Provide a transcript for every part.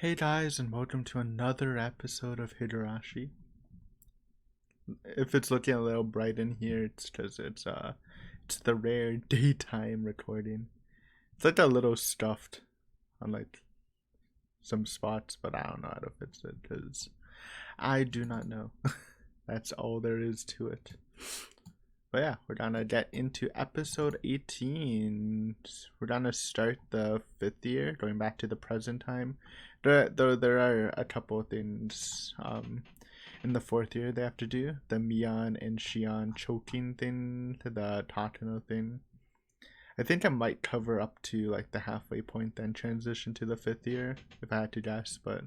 Hey guys, and welcome to another episode of Higurashi. If it's looking a little bright in here, it's because it's the rare daytime recording. It's like a little stuffed on like some spots, but I don't know how to fix it because I do not know. That's all there is to it. But yeah, we're gonna get into episode 18. We're gonna start the 5th year, going back to the present time. Though there are a couple of things in the 4th year they have to do. The Mion and Shion choking thing, the Takano thing. I think I might cover up to like the halfway point, then transition to the 5th year, if I had to guess, but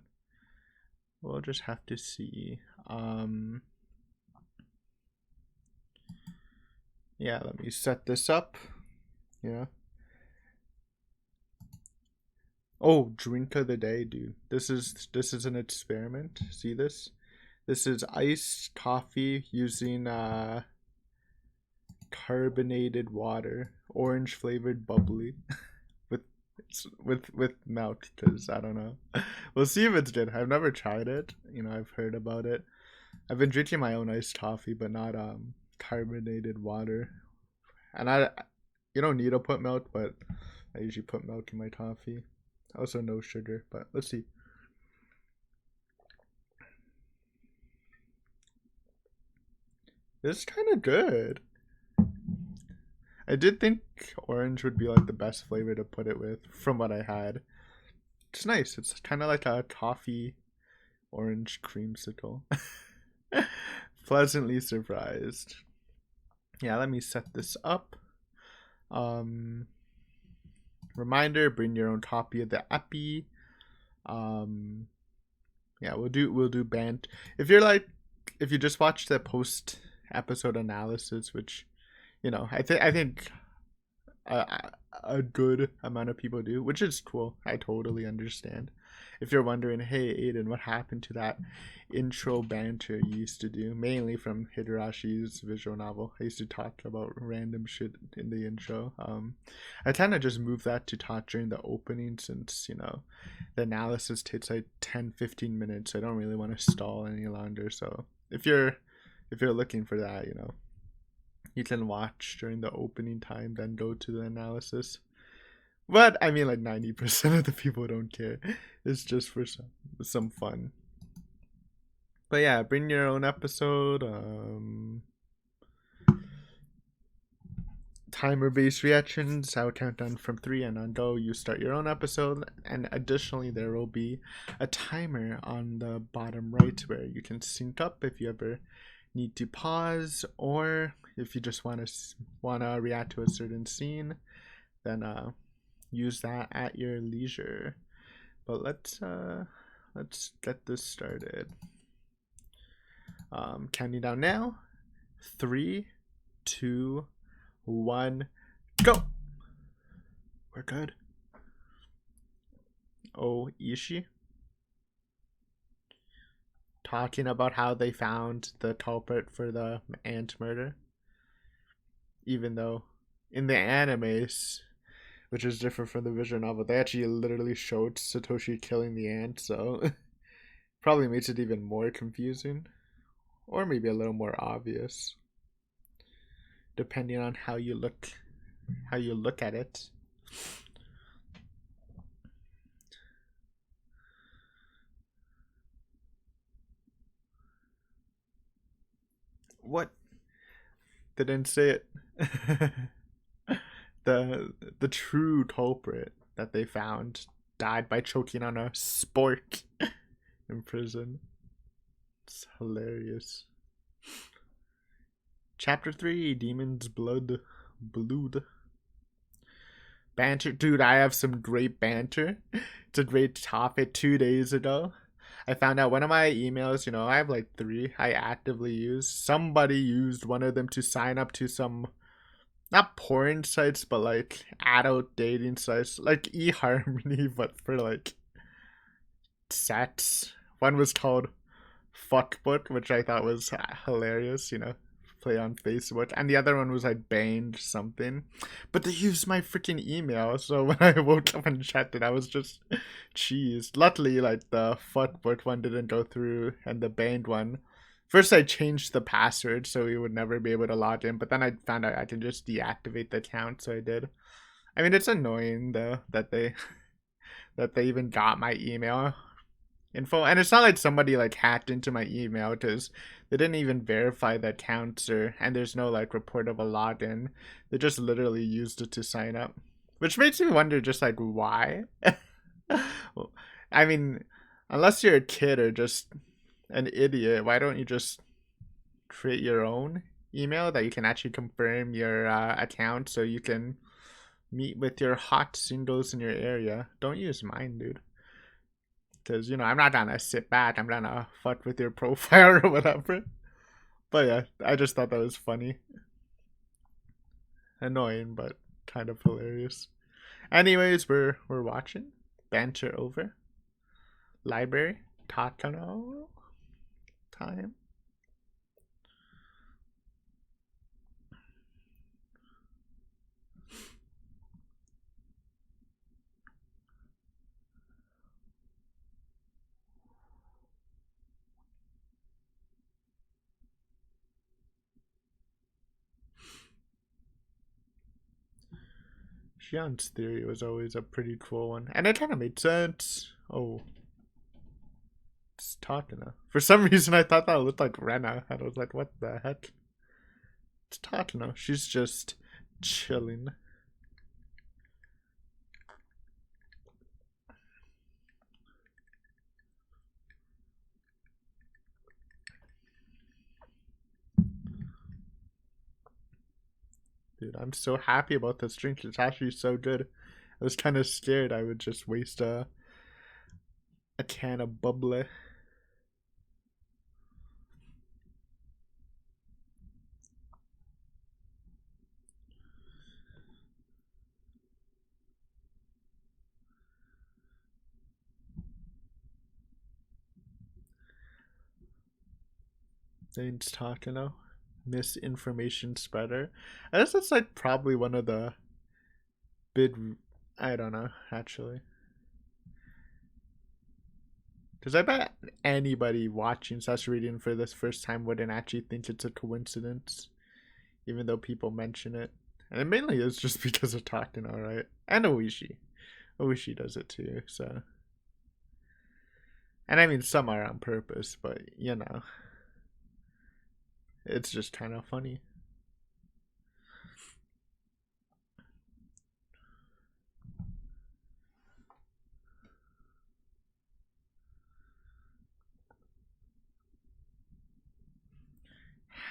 we'll just have to see. Yeah, let me set this up. Yeah. Oh, drink of the day, dude. This is an experiment. See this? This is iced coffee using carbonated water, orange flavored bubbly, with with milk. Cause I don't know. We'll see if it's good. I've never tried it. I've heard about it. I've been drinking my own iced coffee, but not carbonated water. And you don't need to put milk, but I usually put milk in my coffee. Also no sugar, but let's see. This is kind of good. I did think orange would be like the best flavor to put it with from what I had. It's nice. It's kind of like a coffee orange creamsicle. Pleasantly surprised. Yeah, let me set this up. Reminder: bring your own copy of the epi. Yeah, we'll do band. If you just watch the post episode analysis, which I think a good amount of people do, which is cool. I totally understand. If you're wondering, hey Aiden, what happened to that intro banter you used to do, mainly from Higurashi's visual novel? I used to talk about random shit in the intro. I tend to just move that to talk during the opening since the analysis takes like 10-15 minutes. I don't really want to stall any longer. So if you're looking for that, you can watch during the opening time, then go to the analysis. But I mean, like 90% of the people don't care. It's just for some fun. But yeah, bring your own episode. Timer-based reactions. I'll count down from 3, and on go, you start your own episode. And additionally, there will be a timer on the bottom right where you can sync up if you ever need to pause, or if you just want to react to a certain scene, then use that at your leisure. But let's get this started. Counting down now. 3, 2, 1, go. We're good. Oh, Ishii talking about how they found the culprit for the ant murder, even though in the animes, which is different from the visual novel, they actually literally showed Satoshi killing the ant, so probably makes it even more confusing, or maybe a little more obvious, depending on how you look at it. What? Didn't say it. The true culprit that they found died by choking on a spork in prison. It's hilarious. Chapter 3: Demon's Blood. Banter. Dude, I have some great banter. It's a great topic. 2 days ago, I found out one of my emails, I have like 3 I actively use. Somebody used one of them to sign up to some, not porn sites, but like adult dating sites, like eHarmony, but for like sex. One was called Fuckbook, which I thought was hilarious, play on Facebook, and the other one was like banned something, but they used my freaking email. So when I woke up and checked it, I was just cheesed. Luckily, like the footbook one didn't go through, and the banned one. First, I changed the password so we would never be able to log in, but then I found out I can just deactivate the account, so I did. I mean, it's annoying though that they that they even got my email info, and it's not like somebody like hacked into my email, because they didn't even verify the accounts, or and there's no like report of a login. They just literally used it to sign up, which makes me wonder just like why. I mean, unless you're a kid or just an idiot, why don't you just create your own email that you can actually confirm your account, so you can meet with your hot singles in your area? Don't use mine, dude. Because, you know, I'm not gonna sit back. I'm gonna fuck with your profile or whatever. But yeah, I just thought that was funny. Annoying, but kind of hilarious. Anyways, we're watching. Banter over. Library. Takano. Time. Xian's theory was always a pretty cool one. And it kind of made sense. Oh. It's Takano. For some reason, I thought that looked like Rena. And I was like, what the heck? It's Takano. She's just chilling. Dude, I'm so happy about this drink. It's actually so good. I was kind of scared I would just waste a can of bubbly. Name's Takano. Misinformation spreader. I guess that's like probably one of the big. I don't know, actually. Because I bet anybody watching slash reading for this first time wouldn't actually think it's a coincidence, even though people mention it. And it mainly is just because of Takano, right? And Oishi. Oishi does it too, so. And I mean, some are on purpose, but you know, it's just kind of funny.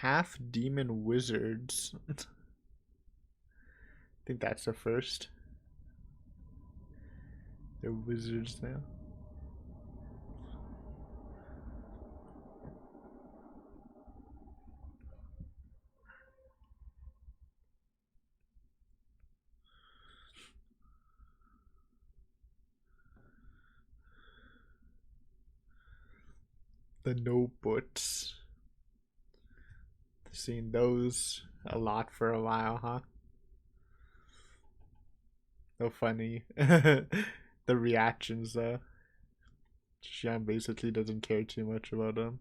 Half demon wizards. I think that's the first. They're wizards now. The notebooks. Seen those a lot for a while, huh? So funny. The reactions, though. Xian basically doesn't care too much about them.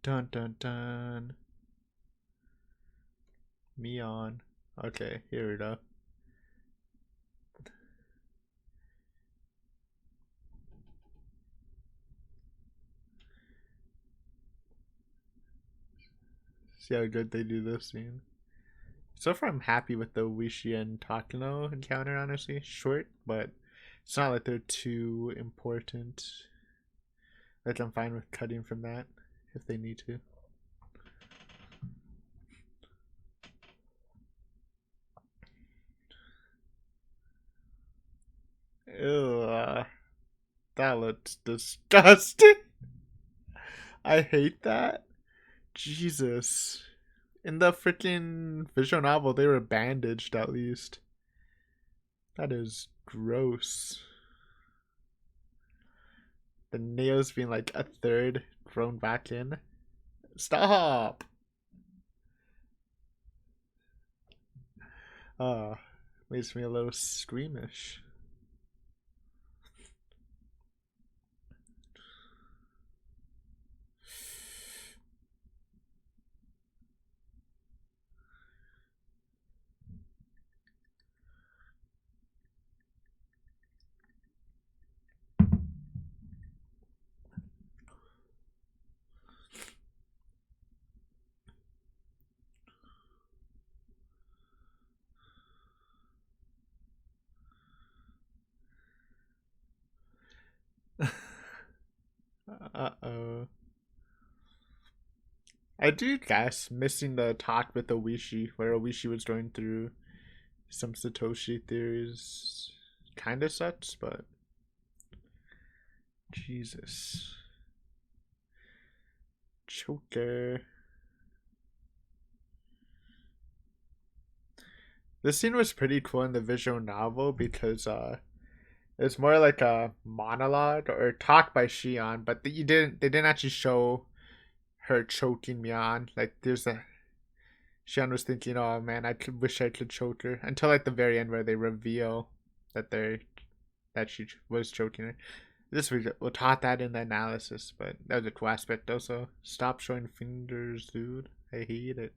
Dun dun dun. Me on. Okay, here we go. See how good they do this scene. So far, I'm happy with the Wishi and Takano encounter, honestly. Short, but it's not like they're too important. Like, I'm fine with cutting from that if they need to. Ugh, that looks disgusting. I hate that. Jesus. In the freaking visual novel, they were bandaged at least. That is gross. The nails being like a third thrown back in. Stop! Ah, makes me a little squeamish. Uh-oh. I do guess missing the talk with Oishi, where Oishi was going through some Satoshi theories. Kinda sucks, but Jesus. Choker. This scene was pretty cool in the visual novel because it's more like a monologue or talk by Shion, but they didn't actually show her choking Mion. Like there's a Shion was thinking, oh man, wish I could choke her until like the very end where they reveal that she was choking her. This we taught that in the analysis, but that was a cool aspect. Also, stop showing fingers, dude. I hate it.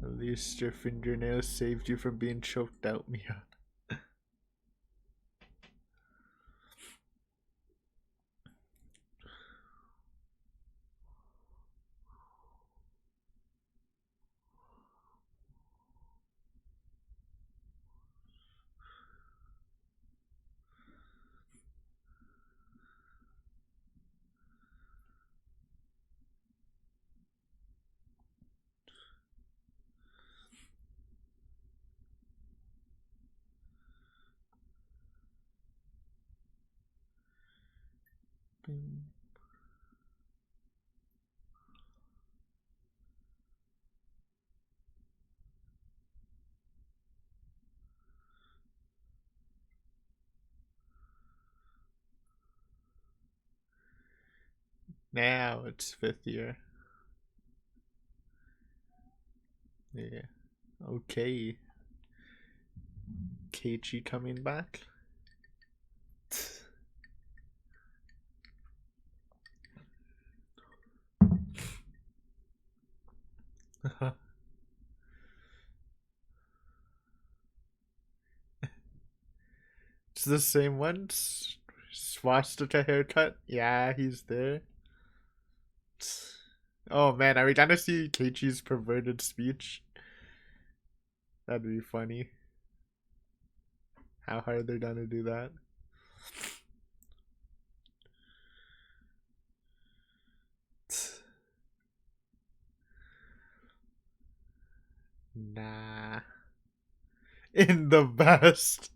At least your fingernails saved you from being choked out, Mia. Now it's 5th year. Yeah. Okay. Keiichi coming back. It's the same one. Swastika haircut. Yeah, he's there. Oh man, are we gonna see Keiichi's perverted speech? That'd be funny. How hard they're gonna do that. Nah. In the best.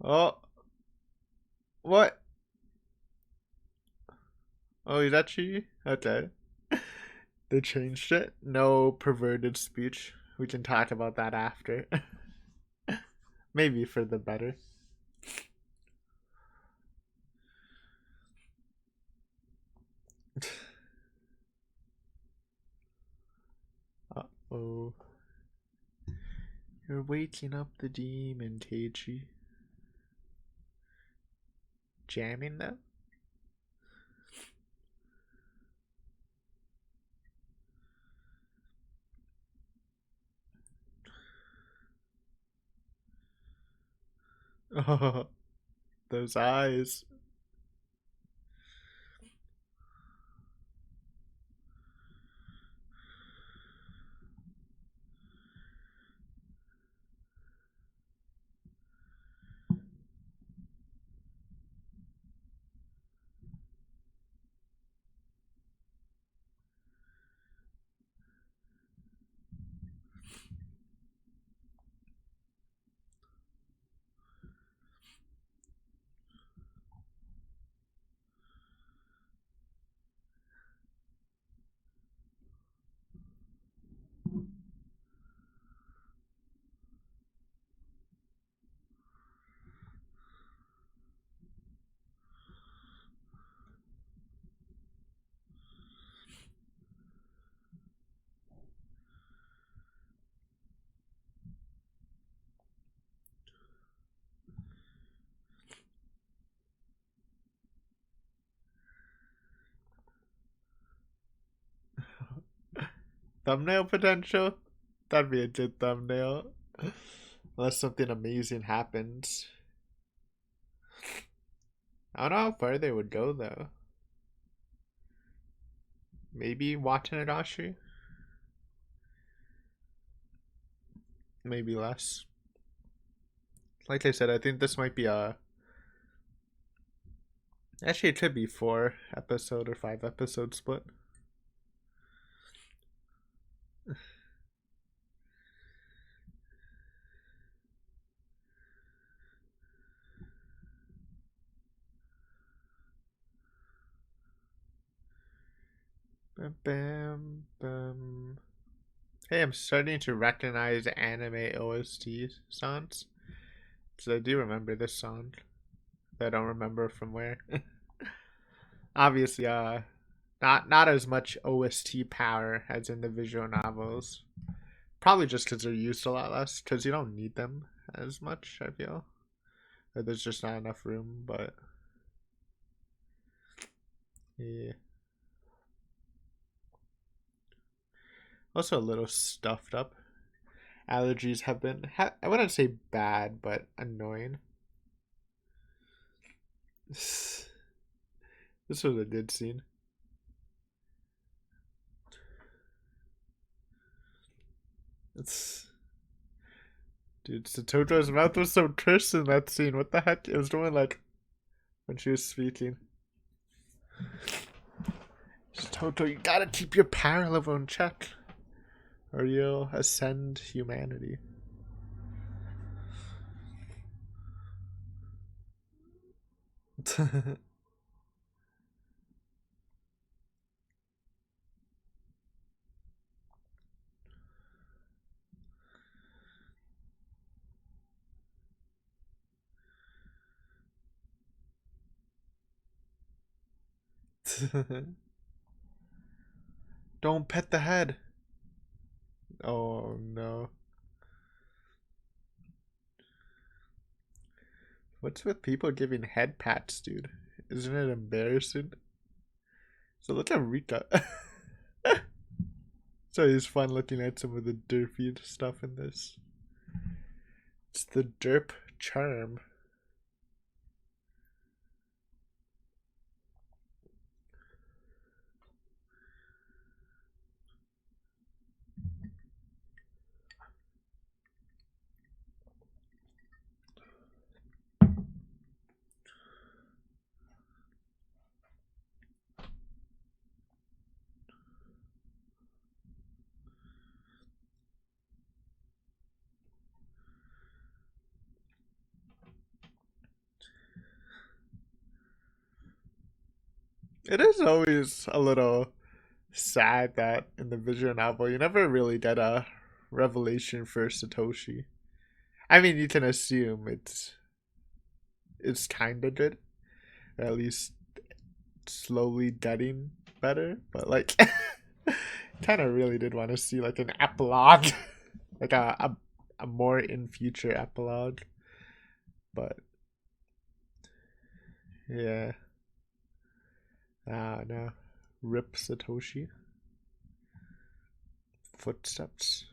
Oh, what? Oh, is that she? Okay. They changed it. No perverted speech. We can talk about that after. Maybe for the better. Uh-oh. You're waking up the demon, Keiichi. Jamming them? Oh, those eyes. Thumbnail potential? That'd be a good thumbnail. Unless something amazing happens. I don't know how far they would go though. Maybe watch Higurashi? Maybe less. Like I said, I think this might be a. Actually, it could be 4 episode or 5 episode split. Bam, bam, bam. Hey, I'm starting to recognize anime OST songs. So I do remember this song. I don't remember from where. Obviously, not as much OST power as in the visual novels. Probably just because they're used a lot less. Because you don't need them as much. I feel. Or there's just not enough room. But yeah. Also a little stuffed up. Allergies have been, I wouldn't say bad, but annoying. This was a good scene. It's. Dude, Satoto's mouth was so cursed in that scene. What the heck? It was doing like when she was speaking. Satoto, you gotta keep your power level in check, or you'll ascend humanity. Don't pet the head. Oh no. What's with people giving head pats, dude? Isn't it embarrassing? So look at Rika. So it's fun looking at some of the derpy stuff in this. It's the derp charm. It is always a little sad that in the visual novel you never really get a revelation for Satoshi. I mean, you can assume it's kind of good, or at least slowly getting better. But like, kind of really did want to see like an epilogue, like a more in future epilogue. But yeah, no, rip Satoshi. Footsteps.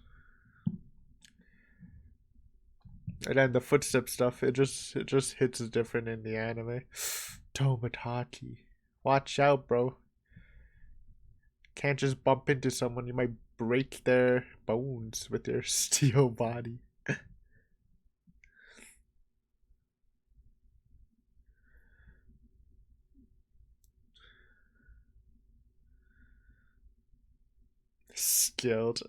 And then the footstep stuff, it just hits different in the anime. Tomataki. Watch out, bro. Can't just bump into someone, you might break their bones with your steel body. Skilled.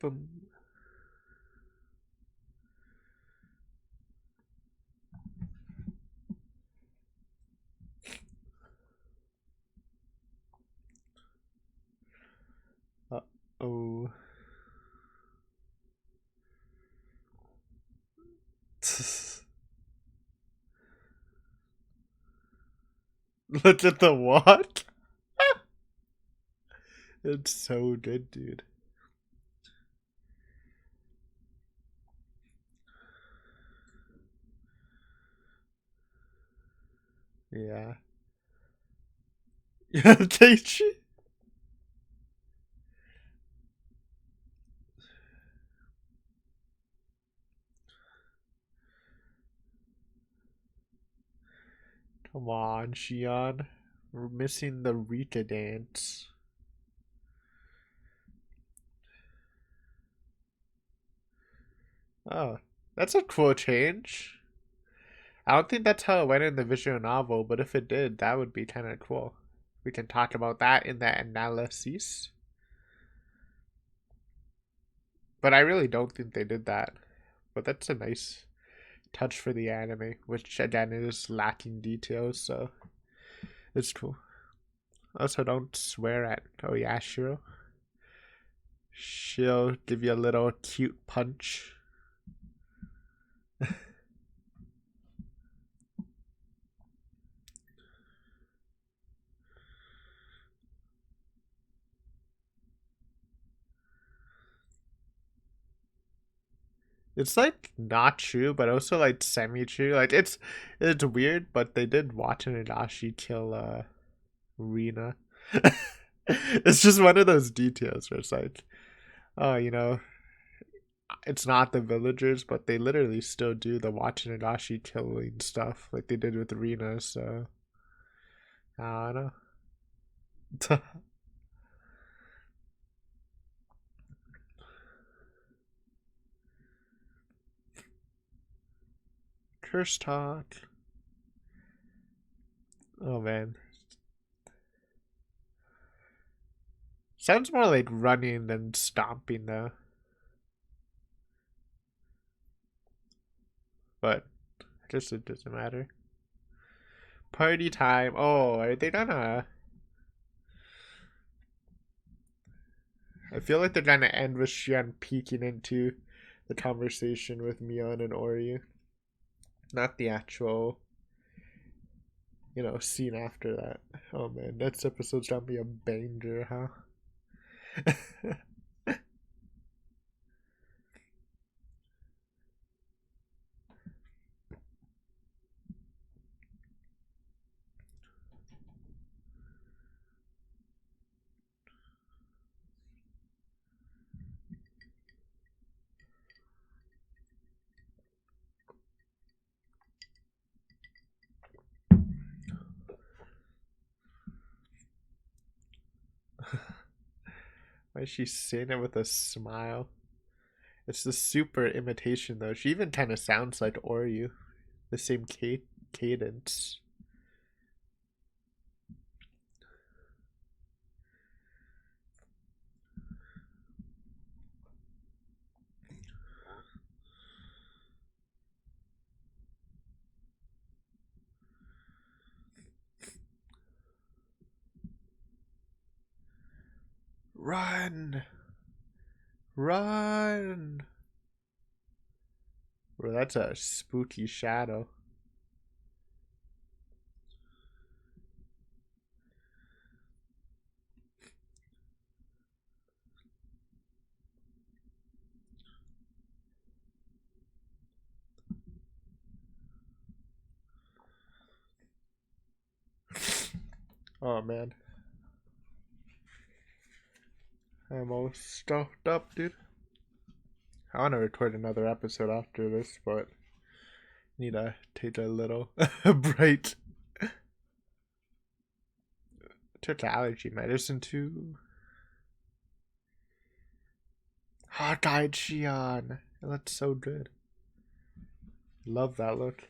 Boom. Oh. Look at the what? It's so good, dude. Yeah. Yeah, Taichi. Come on, Shion. We're missing the Rika dance. Oh, that's a cool change. I don't think that's how it went in the visual novel, but if it did, that would be kind of cool. We can talk about that in the analysis. But I really don't think they did that. But that's a nice touch for the anime, which again is lacking details, so it's cool. Also, don't swear at Oyashiro. She'll give you a little cute punch. It's like not true, but also like semi true. Like it's weird, but they did watch Higurashi kill Rina. It's just one of those details where it's like, oh, it's not the villagers, but they literally still do the watching Nagashi killing stuff like they did with Rina, so I don't know. Curse talk. Oh man. Sounds more like running than stomping though. But I guess it doesn't matter. Party time. Oh, are they gonna I feel like they're gonna end with Shion peeking into the conversation with Mion and Oryu. Not the actual, scene after that. Oh man, next episode's gonna be a banger, huh? Why is she saying it with a smile? It's the super imitation though. She even kind of sounds like Oryu. The same cadence. Run! Run! Well, that's a spooky shadow. Oh man. I'm all stuffed up, dude. I want to record another episode after this, but need to take a little break. Took allergy medicine too. Hawk-eyed Shion. It looks so good. Love that look.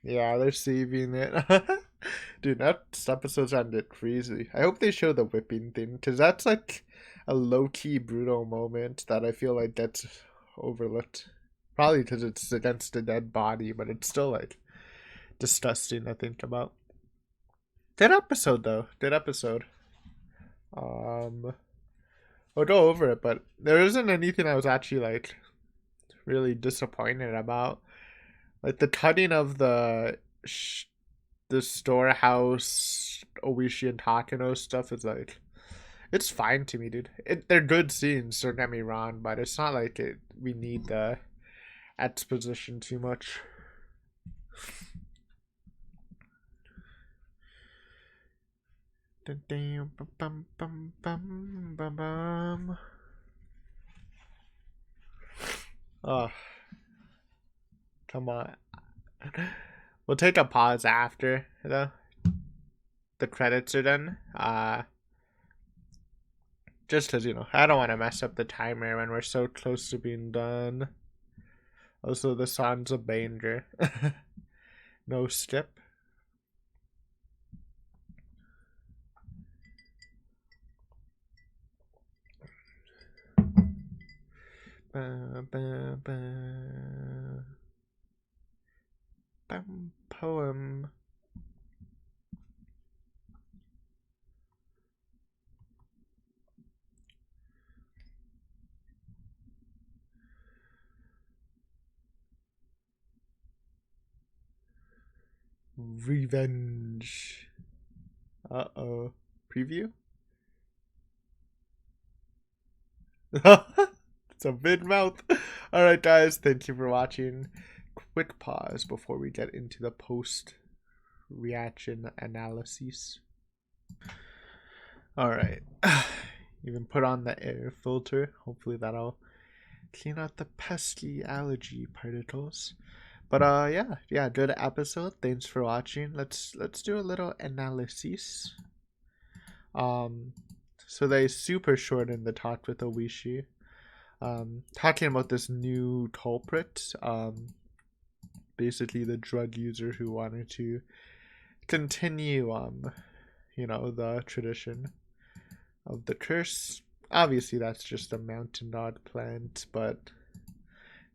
Yeah, they're saving it. Dude, next episode's ended crazy. I hope they show the whipping thing, because that's like a low-key brutal moment that I feel like gets overlooked. Probably because it's against a dead body, but it's still like disgusting to think about. Good episode though. Good episode. Um I'll go over it, but there isn't anything I was actually like really disappointed about. Like the cutting of the storehouse Oishi and Takano stuff is like it's fine to me, dude. They're good scenes, don't get me wrong, but it's not like we need the exposition too much. Bum, bum, bum, bum, bum, bum. Oh, come on. We'll take a pause after the credits are done. Just because, I don't want to mess up the timer when we're so close to being done. Also, the song's a banger. No skip. Ba, ba, ba. Poem. Revenge. Uh-oh. Preview? It's a big mouth. Alright, guys. Thank you for watching. Quick pause before we get into the post-reaction analysis. Alright. Even put on the air filter. Hopefully that'll clean out the pesky allergy particles. But yeah, good episode. Thanks for watching. Let's do a little analysis. So they super shortened the talk with Oishi. Talking about this new culprit. Basically the drug user who wanted to continue the tradition of the curse. Obviously that's just a mountain dog plant, but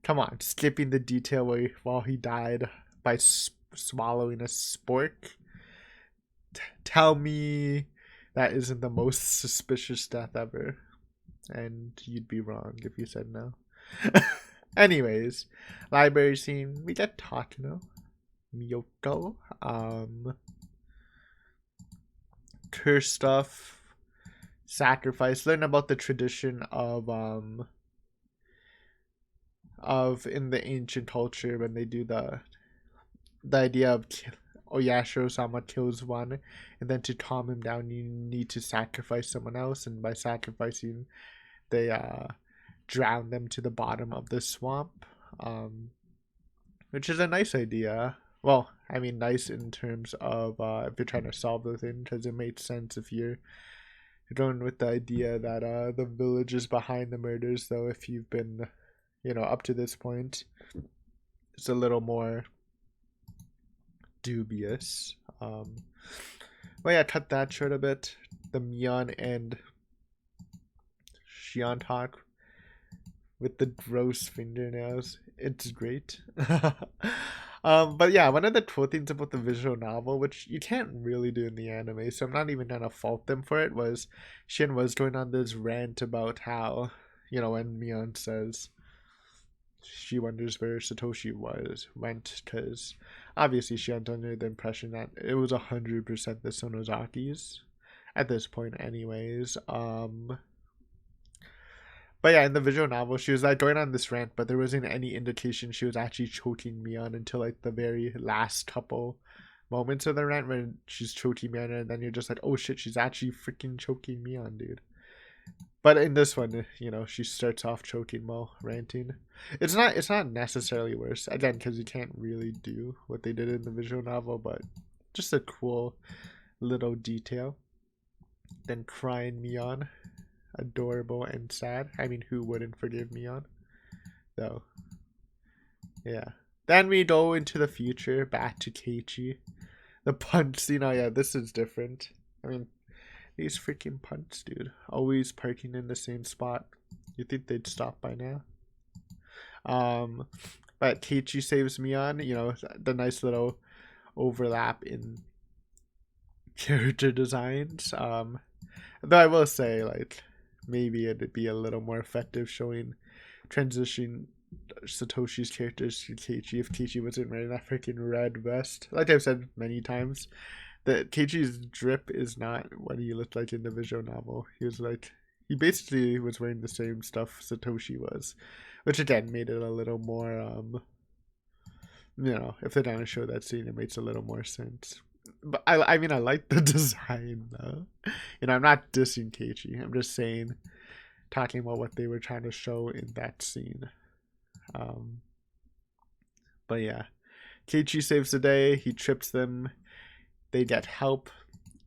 come on, skipping the detail while he died by swallowing a spork. Tell me that isn't the most suspicious death ever. And you'd be wrong if you said no. Anyways, library scene. We get Takano, Miyoko, curse stuff, sacrifice. Learn about the tradition of in the ancient culture when they do the idea of Oyashiro-sama kills one, and then to calm him down you need to sacrifice someone else, and by sacrificing they drown them to the bottom of the swamp, which is a nice idea. Well, I mean nice in terms of if you're trying to solve the thing, because it makes sense if you're going with the idea that the village is behind the murders, though if you've been up to this point it's a little more dubious. Well, yeah, cut that short a bit. The Mion and Shion talk with the gross fingernails, it's great. But yeah, one of the cool things about the visual novel, which you can't really do in the anime, so I'm not even gonna fault them for it, was Shin was going on this rant about how, when Mion says she wonders where Satoshi went, because obviously she had under the impression that it was 100% the Sonozaki's at this point anyways. But yeah, in the visual novel she was like going on this rant, but there wasn't any indication she was actually choking Mion until like the very last couple moments of the rant when she's choking Mion, and then you're just like, oh shit, she's actually freaking choking Mion, dude. But in this one, she starts off choking while ranting. It's not necessarily worse, again, because you can't really do what they did in the visual novel, but just a cool little detail. Then crying Mion, adorable and sad. I mean, who wouldn't forgive Mion? Though, yeah. Then we go into the future, back to Keiichi. The punch scene, oh yeah, this is different. I mean, these freaking punts, dude. Always parking in the same spot. You think they'd stop by now? But Keiichi saves Mion. The nice little overlap in character designs. Though I will say, like, maybe it'd be a little more effective showing transitioning Satoshi's characters to Keiichi if Keiichi wasn't wearing that freaking red vest. Like I've said many times, that Keiichi's drip is not what he looked like in the visual novel. He basically was wearing the same stuff Satoshi was, which again made it a little more, if they're gonna show that scene, it makes a little more sense. but I mean I like the design though. You know, I'm not dissing Keiichi. I'm just saying, talking about what they were trying to show in that scene. Um, but yeah, Keiichi saves the day. He trips them. They get help.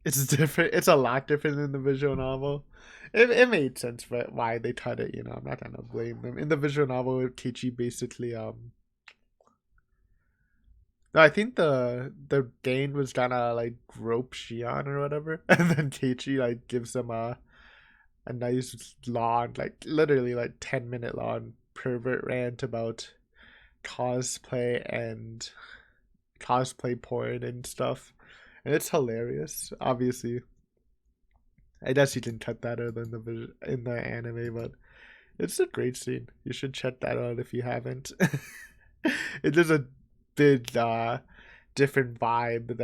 It's different. It's a lot different than the visual novel. It made sense for why they cut it. You know, I'm not gonna blame them. In the visual novel, Keiichi basically no, I think the Dane was gonna like rope Shion or whatever, and then Keiichi like gives them a nice long, like literally like 10-minute long pervert rant about cosplay and cosplay porn and stuff, and it's hilarious. Obviously, I guess you can cut that out in the anime, but it's a great scene. You should check that out if you haven't. It is a big different vibe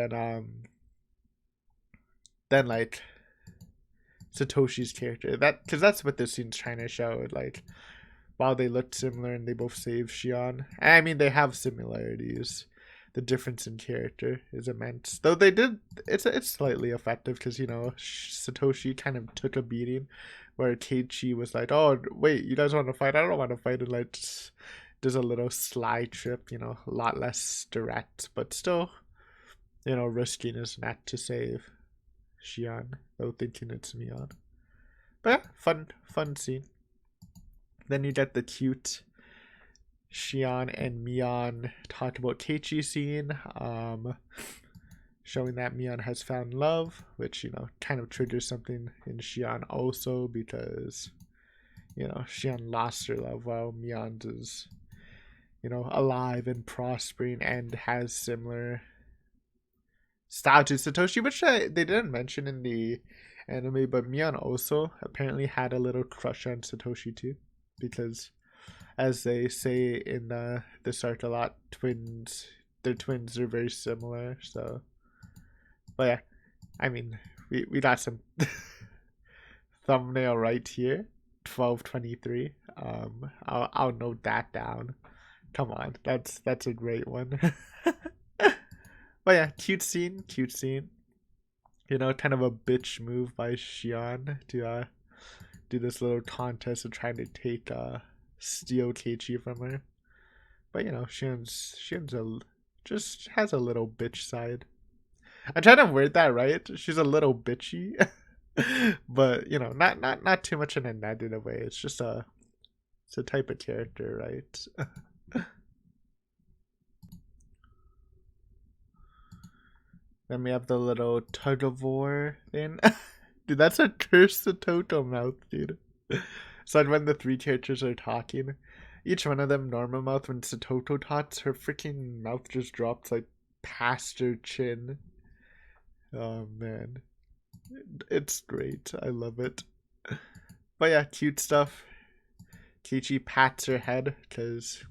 than like Satoshi's character. That because that's what this scene's trying to show. Like, while they look similar and they both save Shion, I mean they have similarities. The difference in character is immense. Though they did, it's slightly effective because you know Satoshi kind of took a beating, where Keiichi was like, "Oh wait, you guys want to fight? I don't want to fight." And like, there's a little sly trip, you know, a lot less direct, but still, you know, risking his neck to save Shion, though thinking it's Mion. But yeah, fun scene. Then you get the cute Shion and Mion talk about Keiichi scene, showing that Mion has found love, which, you know, kind of triggers something in Shion also because, you know, Shion lost her love while Mion is, you know, alive and prospering and has similar style to Satoshi, which they didn't mention in the anime, but Mion also apparently had a little crush on Satoshi too, because as they say in this arc a lot, their twins are very similar. So, but yeah, I mean, we got some thumbnail right here, 1223. I'll note that down. Come on, that's a great one. But yeah, cute scene. You know, kind of a bitch move by Shion to do this little contest of trying to take steal Keiichi from her. But you know, Shion's just has a little bitch side. I'm trying to word that right. She's a little bitchy, but you know, not too much in a negative way. It's just it's a type of character, right? Then we have the little tug of war thing. Dude, that's a curse to Toto mouth, dude. So like when the three characters are talking, each one of them normal mouth. When Satoto talks, her freaking mouth just drops like past her chin. Oh man, it's great. I love it. But yeah, cute stuff. Keiichi pats her head because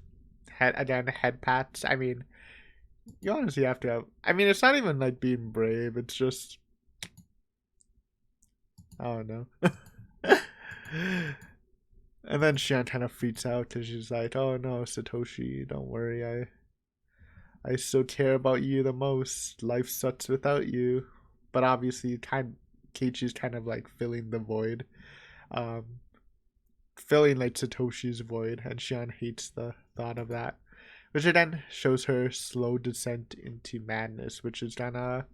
head pats. I mean, you honestly have to have. I mean, it's not even like being brave. It's just I don't know. And then Shion kind of freaks out because she's like, "Oh no, Satoshi, don't worry. I still care about you the most. Life sucks without you." But obviously, Keiichi's kind of like filling the void, um, filling like Satoshi's void, and Shion hates the thought of that. Which then shows her slow descent into madness, which is gonna,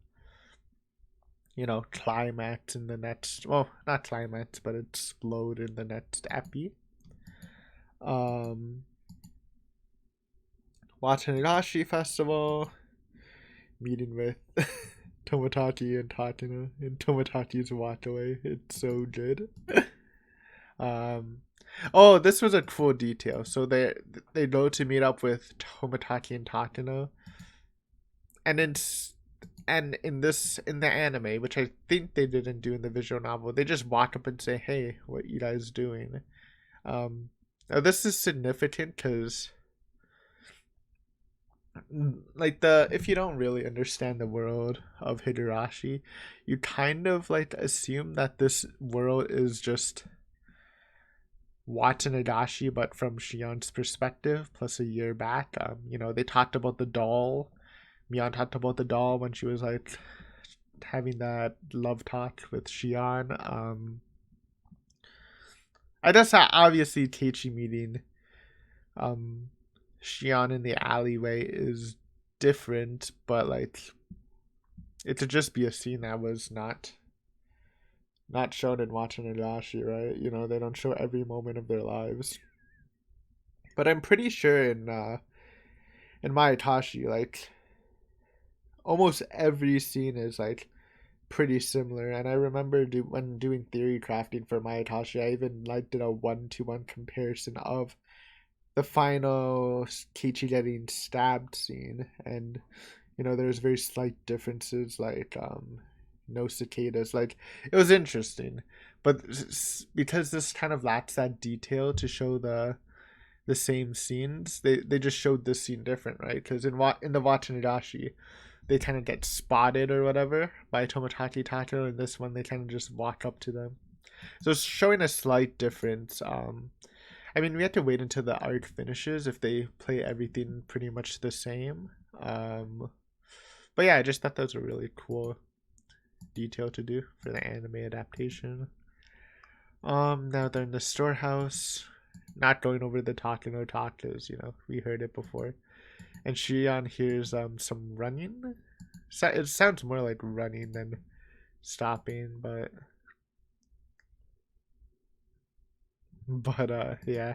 you know, climax in the next. Well, not climax, but explode in the next epi. Watching Higurashi Festival, meeting with Tomotachi and Tatino in Tomotachi's walkaway. It's so good. Oh, this was a cool detail. So they go to meet up with Tomotachi and Tatino, and in the anime, which I think they didn't do in the visual novel, they just walk up and say, "Hey, what you guys doing?" Now this is significant because like if you don't really understand the world of Higurashi, you kind of like assume that this world is just Watanagashi but from Shion's perspective plus a year back. You know, they talked about the doll. Mion talked about the doll when she was like having that love talk with Shion. I just obviously Teichi meeting um Shion in the alleyway is different, but like it to just be a scene that was not shown in Watching Higurashi, right? You know, they don't show every moment of their lives. But I'm pretty sure in Maitashi, like almost every scene is like pretty similar. And I remember when doing theory crafting for Maitashi, I even like did a 1-to-1 comparison of the final Kichi getting stabbed scene, and you know there's very slight differences, like no cicadas. Like it was interesting, but because this kind of lacks that detail to show the same scenes, they just showed this scene different, right? Because in the Watanashi, they kind of get spotted or whatever by Tomotaki Tato, and this one they kind of just walk up to them. So it's showing a slight difference. I mean, we have to wait until the arc finishes if they play everything pretty much the same. But yeah, I just thought that was a really cool detail to do for the anime adaptation. Now they're in the storehouse, not going over the talk and no talk because, you know, we heard it before. And Shion hears some running. It sounds more like running than stopping, but yeah.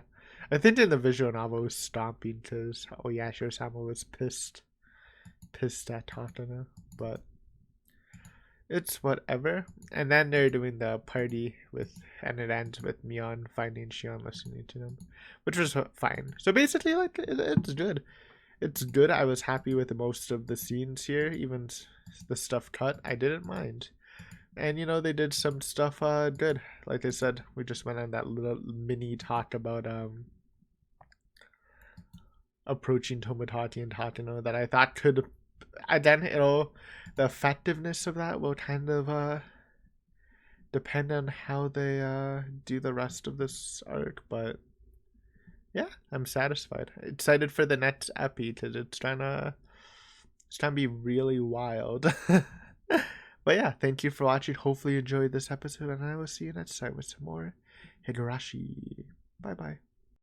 I think in the visual novel it was stomping because Yashiro-sama was pissed at Takano, but it's whatever. And then they're doing the party and it ends with Mion finding Shion listening to them, which was fine. So basically, like, it's good. It's good. I was happy with most of the scenes here, even the stuff cut. I didn't mind. And you know, they did some stuff good. Like I said, we just went on that little mini talk about approaching Tomodachi and Takano that I thought could, then the effectiveness of that will kind of depend on how they do the rest of this arc. But yeah, I'm satisfied. Excited for the next epi because it's trying to be really wild. But yeah, thank you for watching. Hopefully you enjoyed this episode, and I will see you next time with some more Higurashi. Bye bye.